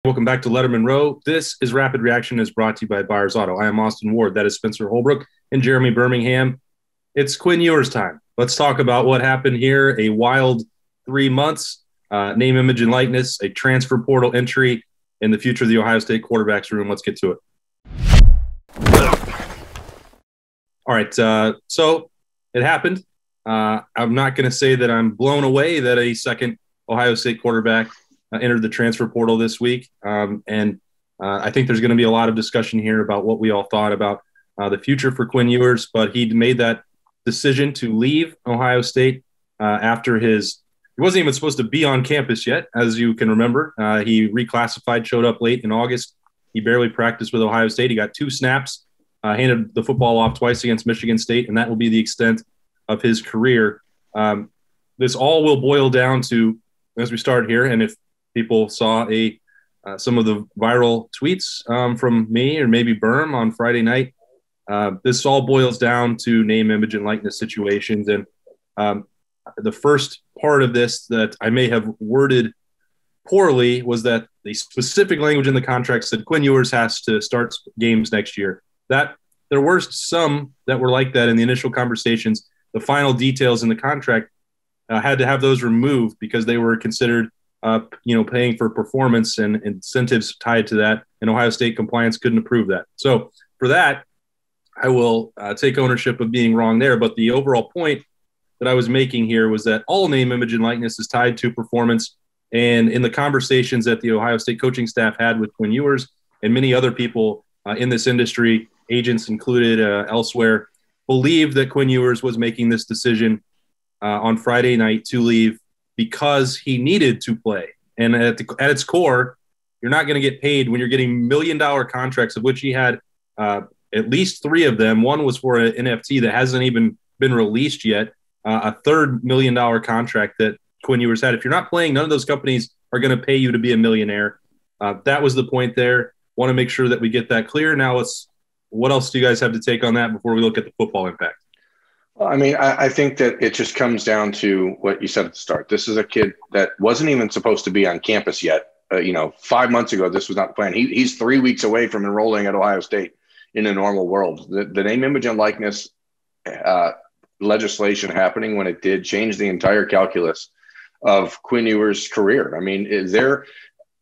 Welcome back to Lettermen Row. This is Rapid Reaction is brought to you by Byers Auto. I am Austin Ward. That is Spencer Holbrook and Jeremy Birmingham. It's Quinn Ewers time. Let's talk about what happened here. A wild 3 months, name, image, and likeness, a transfer portal entry, in the future of the Ohio State quarterbacks room. Let's get to it. All right, so it happened. I'm not going to say that I'm blown away that a second Ohio State quarterback entered the transfer portal this week. I think there's going to be a lot of discussion here about what we all thought about the future for Quinn Ewers, but he made that decision to leave Ohio State after he wasn't even supposed to be on campus yet, as you can remember. He reclassified, showed up late in August. He barely practiced with Ohio State. He got 2 snaps, handed the football off twice against Michigan State, and that will be the extent of his career. This all will boil down to, as we start here, and if people saw some of the viral tweets from me or maybe Berm on Friday night, this all boils down to name, image, and likeness situations. And the first part of this that I may have worded poorly was that the specific language in the contract said Quinn Ewers has to start games next year. That there were some that were like that in the initial conversations. The final details in the contract had to have those removed because they were considered paying for performance and incentives tied to that, and Ohio State compliance couldn't approve that. So for that, I will take ownership of being wrong there. But the overall point that I was making here was that all name, image, and likeness is tied to performance. And in the conversations that the Ohio State coaching staff had with Quinn Ewers and many other people in this industry, agents included elsewhere, believed that Quinn Ewers was making this decision on Friday night to leave because he needed to play. And at its core, you're not going to get paid when you're getting $1 million contracts, of which he had at least 3 of them. One was for an NFT that hasn't even been released yet, a third $1 million contract that Quinn Ewers had. If you're not playing, none of those companies are going to pay you to be a millionaire. That was the point there. Want to make sure that we get that clear. Now, what else do you guys have to take on that before we look at the football impact? Well, I mean, I think that it just comes down to what you said at the start. This is a kid that wasn't even supposed to be on campus yet. 5 months ago, this was not the plan. He's 3 weeks away from enrolling at Ohio State in a normal world. The name, image, and likeness legislation happening when it did change the entire calculus of Quinn Ewers' career. I mean,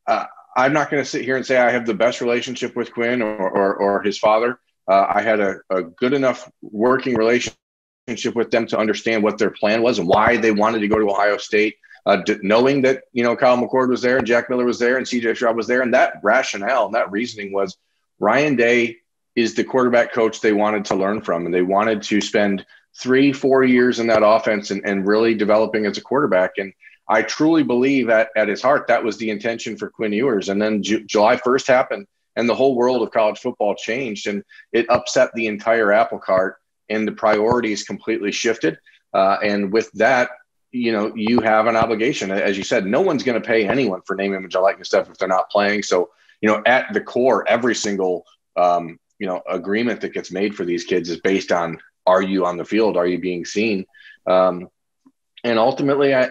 I'm not going to sit here and say I have the best relationship with Quinn or his father. I had a good enough working relationship with them to understand what their plan was and why they wanted to go to Ohio State, knowing that, Kyle McCord was there and Jack Miller was there and CJ Stroud was there. And that rationale and that reasoning was Ryan Day is the quarterback coach they wanted to learn from. And they wanted to spend 3-4 years in that offense and really developing as a quarterback. And I truly believe at his heart, that was the intention for Quinn Ewers. And then July 1st happened and the whole world of college football changed and it upset the entire apple cart. And the priorities completely shifted. And with that, you have an obligation. As you said, no one's going to pay anyone for name, image, and likeness stuff if they're not playing. So, at the core, every single, agreement that gets made for these kids is based on, are you on the field? Are you being seen? And ultimately, I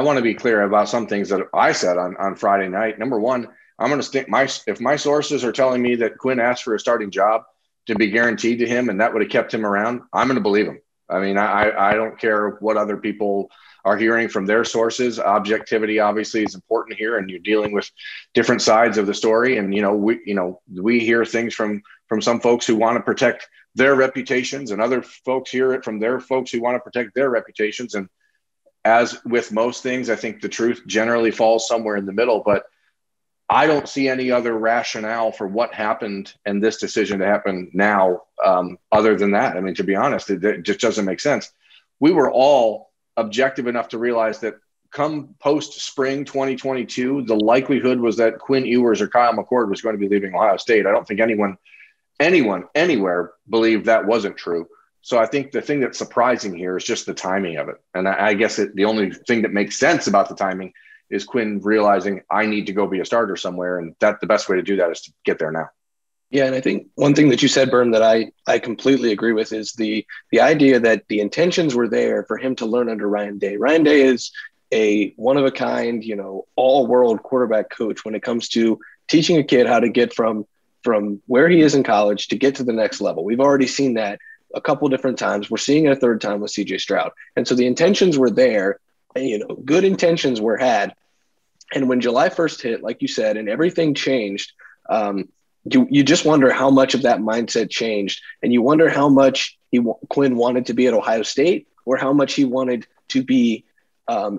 want to be clear about some things that I said on Friday night. Number one, I'm going to stick if my sources are telling me that Quinn asked for a starting job to be guaranteed to him and that would have kept him around, I'm going to believe him. I mean, I don't care what other people are hearing from their sources. Objectivity obviously is important here, and you're dealing with different sides of the story. And, we hear things from some folks who want to protect their reputations, and other folks hear it from their folks who want to protect their reputations. And as with most things, I think the truth generally falls somewhere in the middle, but I don't see any other rationale for what happened and this decision to happen now, other than that. I mean, to be honest, it just doesn't make sense. We were all objective enough to realize that come post-spring 2022, the likelihood was that Quinn Ewers or Kyle McCord was going to be leaving Ohio State. I don't think anyone anywhere believed that wasn't true. So I think the thing that's surprising here is just the timing of it. And I guess the only thing that makes sense about the timing is Quinn realizing I need to go be a starter somewhere. And that the best way to do that is to get there now. Yeah, and I think one thing that you said, Berm, that I completely agree with is the idea that the intentions were there for him to learn under Ryan Day. Ryan Day is a one-of-a-kind, all-world quarterback coach when it comes to teaching a kid how to get from where he is in college to get to the next level. We've already seen that a couple different times. We're seeing it a third time with CJ Stroud. And so the intentions were there, and, good intentions were had. And when July 1st hit, like you said, and everything changed, you just wonder how much of that mindset changed. And you wonder how much Quinn wanted to be at Ohio State, or how much he wanted to be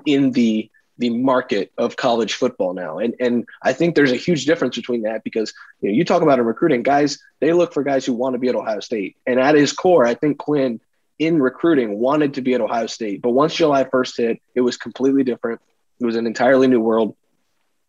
in the market of college football now. And I think there's a huge difference between that, because you talk about in recruiting, guys, they look for guys who want to be at Ohio State. And at his core, I think Quinn in recruiting wanted to be at Ohio State. But once July 1st hit, it was completely different. It was an entirely new world.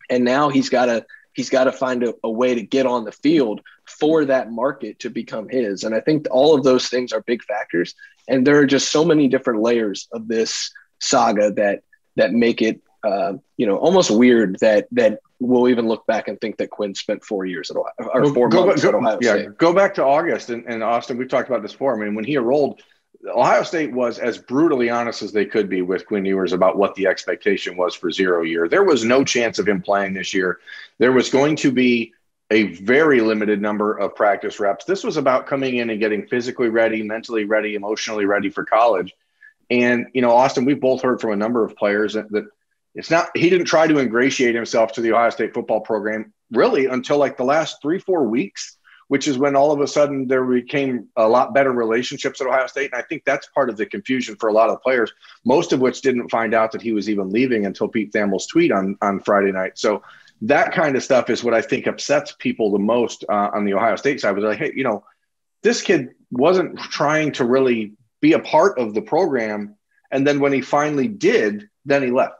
And now he's got to find a way to get on the field for that market to become his. And I think all of those things are big factors. And there are just so many different layers of this saga that make it almost weird that we'll even look back and think that Quinn spent 4 years at Ohio, or 4 months at Ohio State. Yeah, go back to August and Austin. We've talked about this before. I mean, when he enrolled, Ohio State was as brutally honest as they could be with Quinn Ewers about what the expectation was for 0 year. There was no chance of him playing this year. There was going to be a very limited number of practice reps. This was about coming in and getting physically ready, mentally ready, emotionally ready for college. And, Austin, we've both heard from a number of players that it's not – he didn't try to ingratiate himself to the Ohio State football program really until like the last 3-4 weeks, which is when all of a sudden there became a lot better relationships at Ohio State. And I think that's part of the confusion for a lot of players, most of which didn't find out that he was even leaving until Pete Thamel's tweet on Friday night. So that kind of stuff is what I think upsets people the most on the Ohio State side. But like, hey, this kid wasn't trying to really be a part of the program. And then when he finally did, then he left.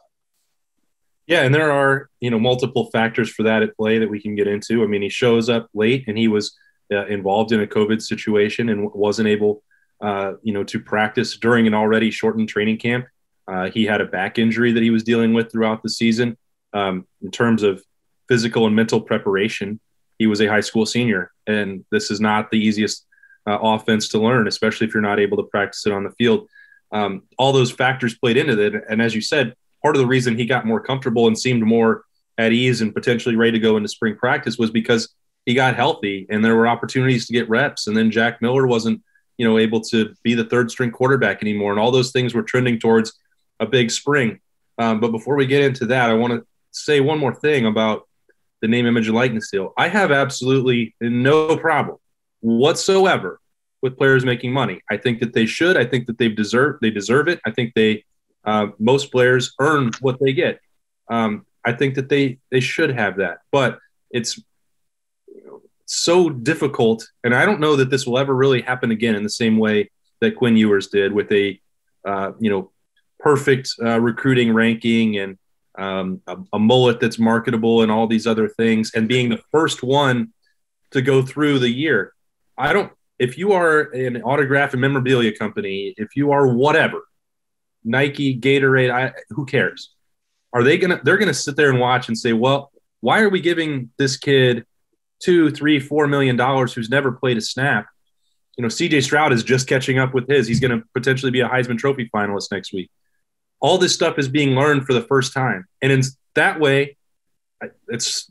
Yeah, and there are, multiple factors for that at play that we can get into. I mean, he shows up late and he was involved in a COVID situation and wasn't able, to practice during an already shortened training camp. He had a back injury that he was dealing with throughout the season. In terms of physical and mental preparation, he was a high school senior, and this is not the easiest offense to learn, especially if you're not able to practice it on the field. All those factors played into it. And as you said, part of the reason he got more comfortable and seemed more at ease and potentially ready to go into spring practice was because he got healthy and there were opportunities to get reps. And then Jack Miller wasn't, able to be the third string quarterback anymore. And all those things were trending towards a big spring. But before we get into that, I want to say one more thing about the name, image, and likeness deal. I have absolutely no problem whatsoever with players making money. I think that they should. I think that they deserve it. I think most players earn what they get. I think that they should have that, but it's so difficult. And I don't know that this will ever really happen again in the same way that Quinn Ewers did with a perfect recruiting ranking and a mullet that's marketable and all these other things, and being the first one to go through the year. If you are an autograph and memorabilia company, if you are whatever, Nike, Gatorade, who cares? They're gonna sit there and watch and say, well, why are we giving this kid $2, $3, $4 million who's never played a snap? CJ Stroud is just catching up with his. He's going to potentially be a Heisman Trophy finalist next week. All this stuff is being learned for the first time, and in that way, this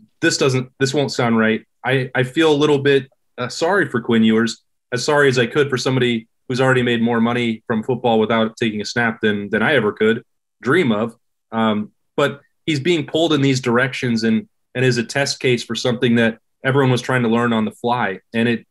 won't sound right. I feel a little bit sorry for Quinn Ewers, as sorry as I could for somebody who's already made more money from football without taking a snap than I ever could dream of. But he's being pulled in these directions and is a test case for something that everyone was trying to learn on the fly. And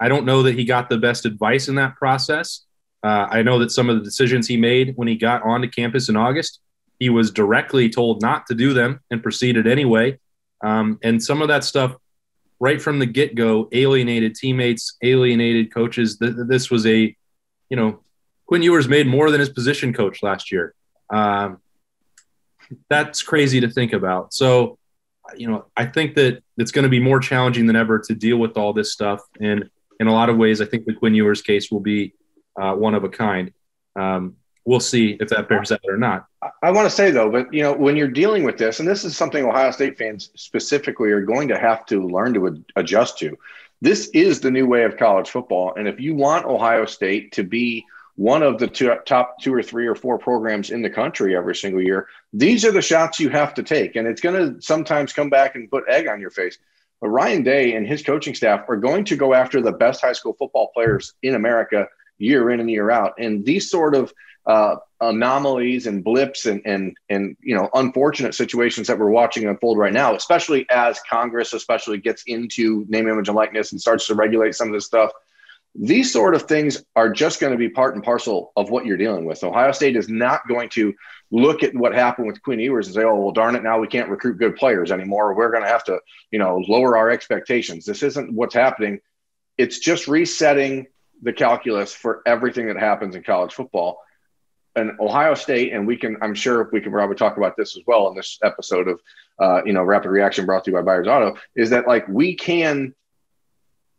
I don't know that he got the best advice in that process. I know that some of the decisions he made when he got onto campus in August, he was directly told not to do them and proceeded anyway. And some of that stuff right from the get-go alienated teammates, alienated coaches. This was Quinn Ewers made more than his position coach last year. That's crazy to think about. So, I think that it's going to be more challenging than ever to deal with all this stuff. And in a lot of ways, I think the Quinn Ewers case will be one of a kind. We'll see if that bears out or not. I want to say, though, but, when you're dealing with this, and this is something Ohio State fans specifically are going to have to learn to adjust to, this is the new way of college football. And if you want Ohio State to be one of the top 2 or 3 or 4 programs in the country every single year. These are the shots you have to take. And it's going to sometimes come back and put egg on your face. But Ryan Day and his coaching staff are going to go after the best high school football players in America year in and year out. And these sort of anomalies and blips and unfortunate situations that we're watching unfold right now, especially as Congress gets into name, image, and likeness and starts to regulate some of this stuff. These sort of things are just going to be part and parcel of what you're dealing with. Ohio State is not going to look at what happened with Quinn Ewers and say, oh, well, darn it, now we can't recruit good players anymore. We're going to have to, lower our expectations. This isn't what's happening. It's just resetting the calculus for everything that happens in college football. And Ohio State, and I'm sure we can probably talk about this as well in this episode of, Rapid Reaction brought to you by Byers Auto, is that we can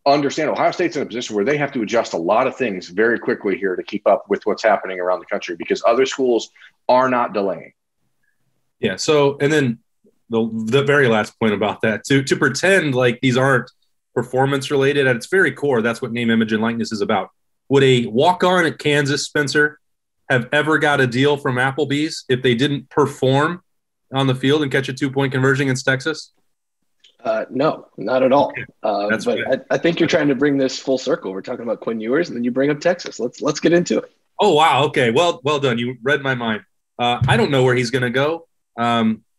understand Ohio State's in a position where they have to adjust a lot of things very quickly here to keep up with what's happening around the country because other schools are not delaying. Yeah. So, and then the very last point about that, to pretend like these aren't performance related at its very core, that's what name, image, and likeness is about. Would a walk-on at Kansas, Spencer, have ever got a deal from Applebee's if they didn't perform on the field and catch a 2-point conversion against Texas? No, not at all. That's but I think you're trying to bring this full circle. We're talking about Quinn Ewers, and then you bring up Texas. Let's get into it. Oh, wow. Okay. Well done. You read my mind. I don't know where he's going to go.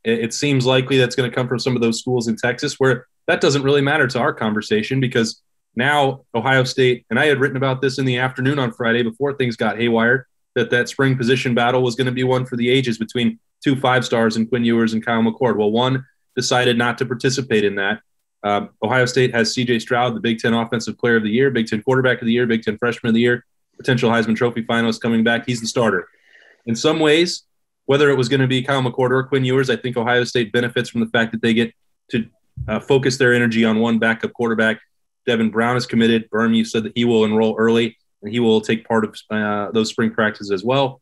It seems likely that's going to come from some of those schools in Texas where that doesn't really matter to our conversation because now Ohio State, and I had written about this in the afternoon on Friday before things got haywire, that spring position battle was going to be one for the ages between 2 5-stars in Quinn Ewers and Kyle McCord. Well, one decided not to participate in that. Ohio State has C.J. Stroud, the Big Ten Offensive Player of the Year, Big Ten Quarterback of the Year, Big Ten Freshman of the Year, potential Heisman Trophy finalist coming back. He's the starter. In some ways, whether it was going to be Kyle McCord or Quinn Ewers, I think Ohio State benefits from the fact that they get to focus their energy on one backup quarterback. Devin Brown is committed. Berm, you said that he will enroll early, and he will take part of those spring practices as well.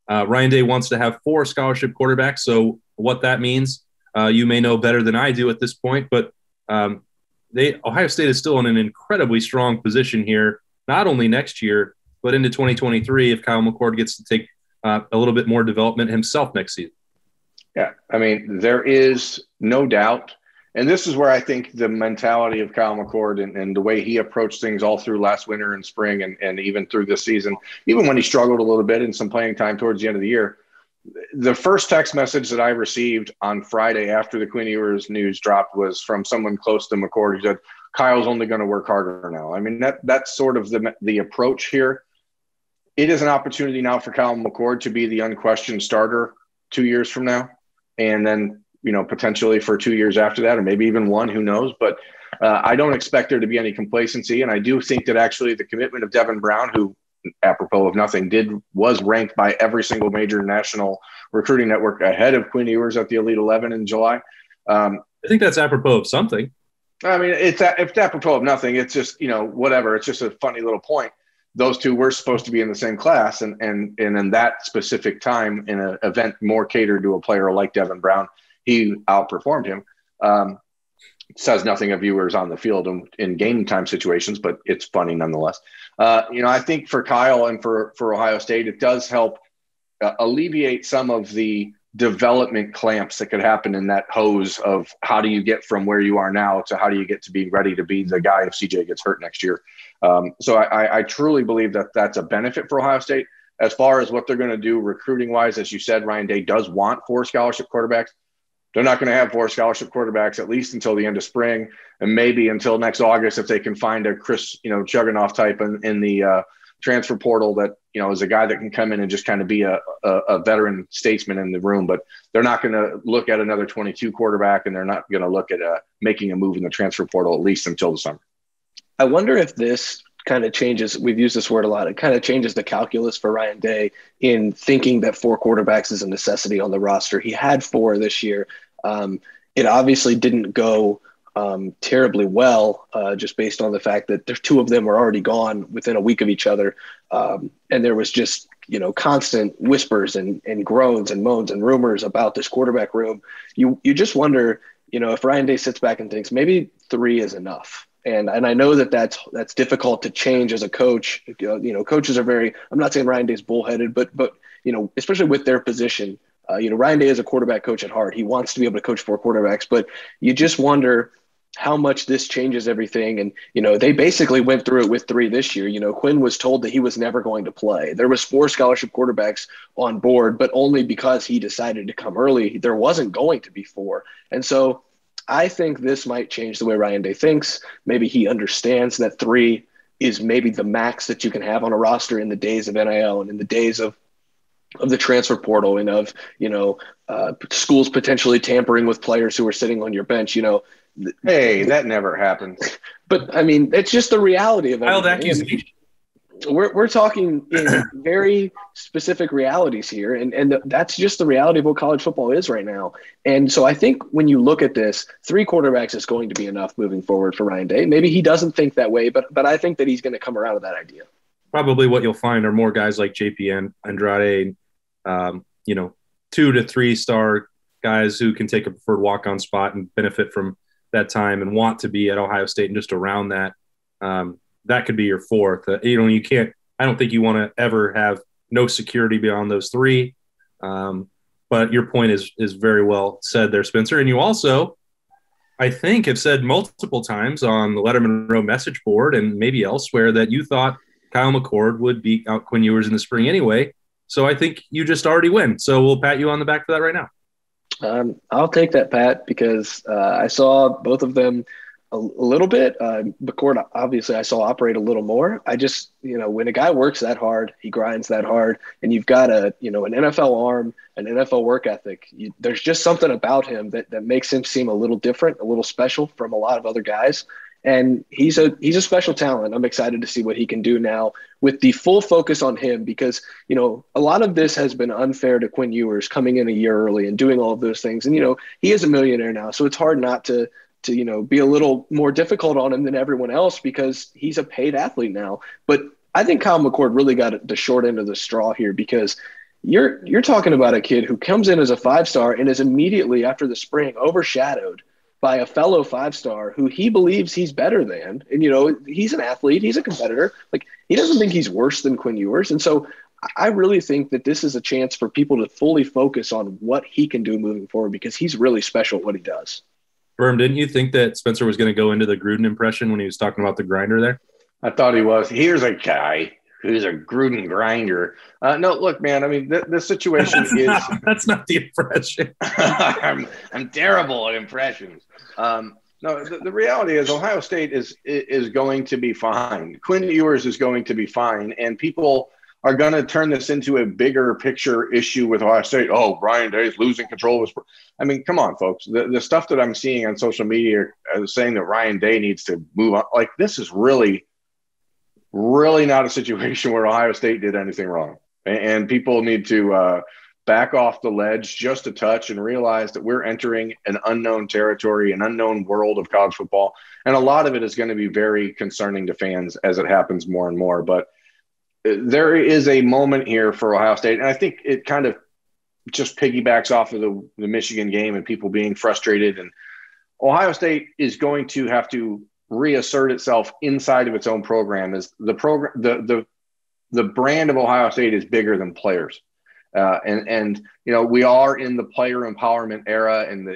Ryan Day wants to have 4 scholarship quarterbacks, so what that means, you may know better than I do at this point, but Ohio State is still in an incredibly strong position here, not only next year, but into 2023 if Kyle McCord gets to take a little bit more development himself next season. Yeah, I mean, there is no doubt. And this is where I think the mentality of Kyle McCord and the way he approached things all through last winter and spring and even through this season, even when he struggled a little bit in some playing time towards the end of the year, the first text message that I received on Friday after the Quinn Ewers news dropped was from someone close to McCord who said, Kyle's only going to work harder now. I mean, that's sort of the approach here. It is an opportunity now for Kyle McCord to be the unquestioned starter 2 years from now. And then, potentially for 2 years after that, or maybe even one, who knows? But I don't expect there to be any complacency. And I do think that actually the commitment of Devin Brown, who, apropos of nothing, was ranked by every single major national recruiting network ahead of Quinn Ewers at the Elite 11 in July. I think that's apropos of something. I mean, it's apropos of nothing. It's just, whatever. It's just a funny little point. Those two were supposed to be in the same class. And in that specific time in an event more catered to a player like Devin Brown, he outperformed him. Says nothing of viewers on the field in game time situations, but it's funny nonetheless. I think for Kyle and for Ohio State, it does help alleviate some of the development clamps that could happen in that hose of how do you get from where you are now to how do you get to be ready to be the guy if CJ gets hurt next year. So I truly believe that that's a benefit for Ohio State. As far as what they're going to do recruiting wise, as you said, Ryan Day does want 4 scholarship quarterbacks. They're not going to have 4 scholarship quarterbacks at least until the end of spring and maybe until next August if they can find a Chris, Chugginoff type in the transfer portal that, is a guy that can come in and just kind of be a veteran statesman in the room. But they're not going to look at another 22 quarterback, and they're not going to look at making a move in the transfer portal at least until the summer. I wonder if this kind of changes, we've used this word a lot, it kind of changes the calculus for Ryan Day in thinking that 4 quarterbacks is a necessity on the roster. He had 4 this year. It obviously didn't go terribly well, just based on the fact that 2 of them were already gone within a week of each other. And there was just, constant whispers and groans and moans and rumors about this quarterback room. You just wonder, if Ryan Day sits back and thinks maybe 3 is enough. And I know that's difficult to change as a coach. Coaches are very, I'm not saying Ryan Day's bullheaded, but especially with their position, Ryan Day is a quarterback coach at heart. He wants to be able to coach 4 quarterbacks, but you just wonder how much this changes everything. And, they basically went through it with 3 this year. Quinn was told that he was never going to play. There was 4 scholarship quarterbacks on board, but only because he decided to come early. There wasn't going to be 4. And so I think this might change the way Ryan Day thinks. Maybe he understands that 3 is maybe the max that you can have on a roster in the days of NIL and in the days of the transfer portal and of, schools potentially tampering with players who are sitting on your bench, Hey, that never happened. But I mean, it's just the reality of it. We're talking in very specific realities here, and that's just the reality of what college football is right now. And so I think when you look at this, 3 quarterbacks is going to be enough moving forward for Ryan Day. Maybe he doesn't think that way, but I think that he's going to come around with that idea. Probably what you'll find are more guys like JP Andrade, 2 to 3 star guys who can take a preferred walk-on spot and benefit from that time and want to be at Ohio State and just around that. That could be your 4th. You can't. I don't think you want to ever have no security beyond those 3. But your point is very well said there, Spencer. And you also, I think, have said multiple times on the Lettermen Row message board and maybe elsewhere that you thought Kyle McCord would beat out Quinn Ewers in the spring anyway. So I think you just already win. So we'll pat you on the back for that right now. I'll take that, Pat, because I saw both of them a little bit. McCord, obviously, I saw operate a little more. I just, when a guy works that hard, he grinds that hard, and you've got an NFL arm, an NFL work ethic, there's just something about him that makes him seem a little different, a little special from a lot of other guys. And he's a special talent. I'm excited to see what he can do now with the full focus on him because, a lot of this has been unfair to Quinn Ewers coming in a year early and doing all of those things. And, he is a millionaire now, so it's hard not to be a little more difficult on him than everyone else because he's a paid athlete now. But I think Kyle McCord really got the short end of the straw here because you're talking about a kid who comes in as a 5-star and is immediately after the spring overshadowed by a fellow 5-star who he believes he's better than. And, he's an athlete. He's a competitor. Like, he doesn't think he's worse than Quinn Ewers. And so I really think that this is a chance for people to fully focus on what he can do moving forward because he's really special at what he does. Berm, didn't you think that Spencer was going to go into the Gruden impression when he was talking about the grinder there? I thought he was. Here's a guy who's a Gruden grinder. No, look, man, I mean, the situation that's not the impression. I'm terrible at impressions. No, the reality is Ohio State is going to be fine. Quinn Ewers is going to be fine, and people are going to turn this into a bigger picture issue with Ohio State. Oh, Ryan Day's losing control of his – I mean, come on, folks. The stuff that I'm seeing on social media saying that Ryan Day needs to move on, like, this is really not a situation where Ohio State did anything wrong. And people need to back off the ledge just a touch and realize that we're entering an unknown territory, an unknown world of college football. And a lot of it is going to be very concerning to fans as it happens more and more. But there is a moment here for Ohio State, and I think it kind of just piggybacks off of the Michigan game and people being frustrated. And Ohio State is going to have to reassert itself inside of its own program. As the program, the brand of Ohio State is bigger than players, and we are in the player empowerment era, and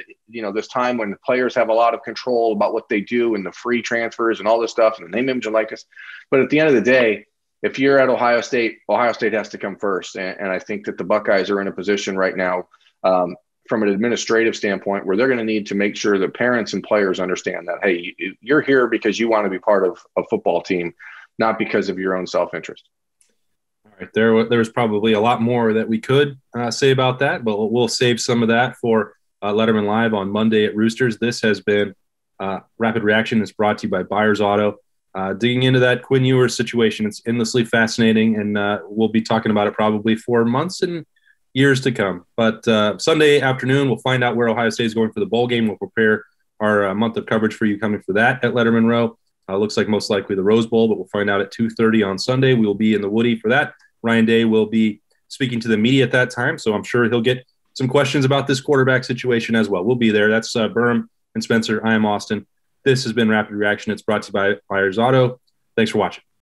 this time when the players have a lot of control about what they do and the free transfers and all this stuff and the name, image, and likeness. But at the end of the day, if you're at Ohio State has to come first. And I think that the Buckeyes are in a position right now from an administrative standpoint where they're going to need to make sure that parents and players understand that, hey, you're here because you want to be part of a football team, not because of your own self-interest. All right. There's probably a lot more that we could say about that, but we'll save some of that for Letterman Live on Monday at Roosters. This has been Rapid Reaction. It's brought to you by Byers Auto. Digging into that Quinn Ewers situation, it's endlessly fascinating, and we'll be talking about it probably for months and years to come. But Sunday afternoon, we'll find out where Ohio State is going for the bowl game. We'll prepare our month of coverage for you coming for that at Lettermen Row. Looks like most likely the Rose Bowl, but we'll find out at 2:30 on Sunday. We will be in the Woody for that. Ryan Day will be speaking to the media at that time, so I'm sure he'll get some questions about this quarterback situation as well. We'll be there. That's Berm and Spencer. I am Austin. This has been Rapid Reaction. It's brought to you by Byers Auto. Thanks for watching.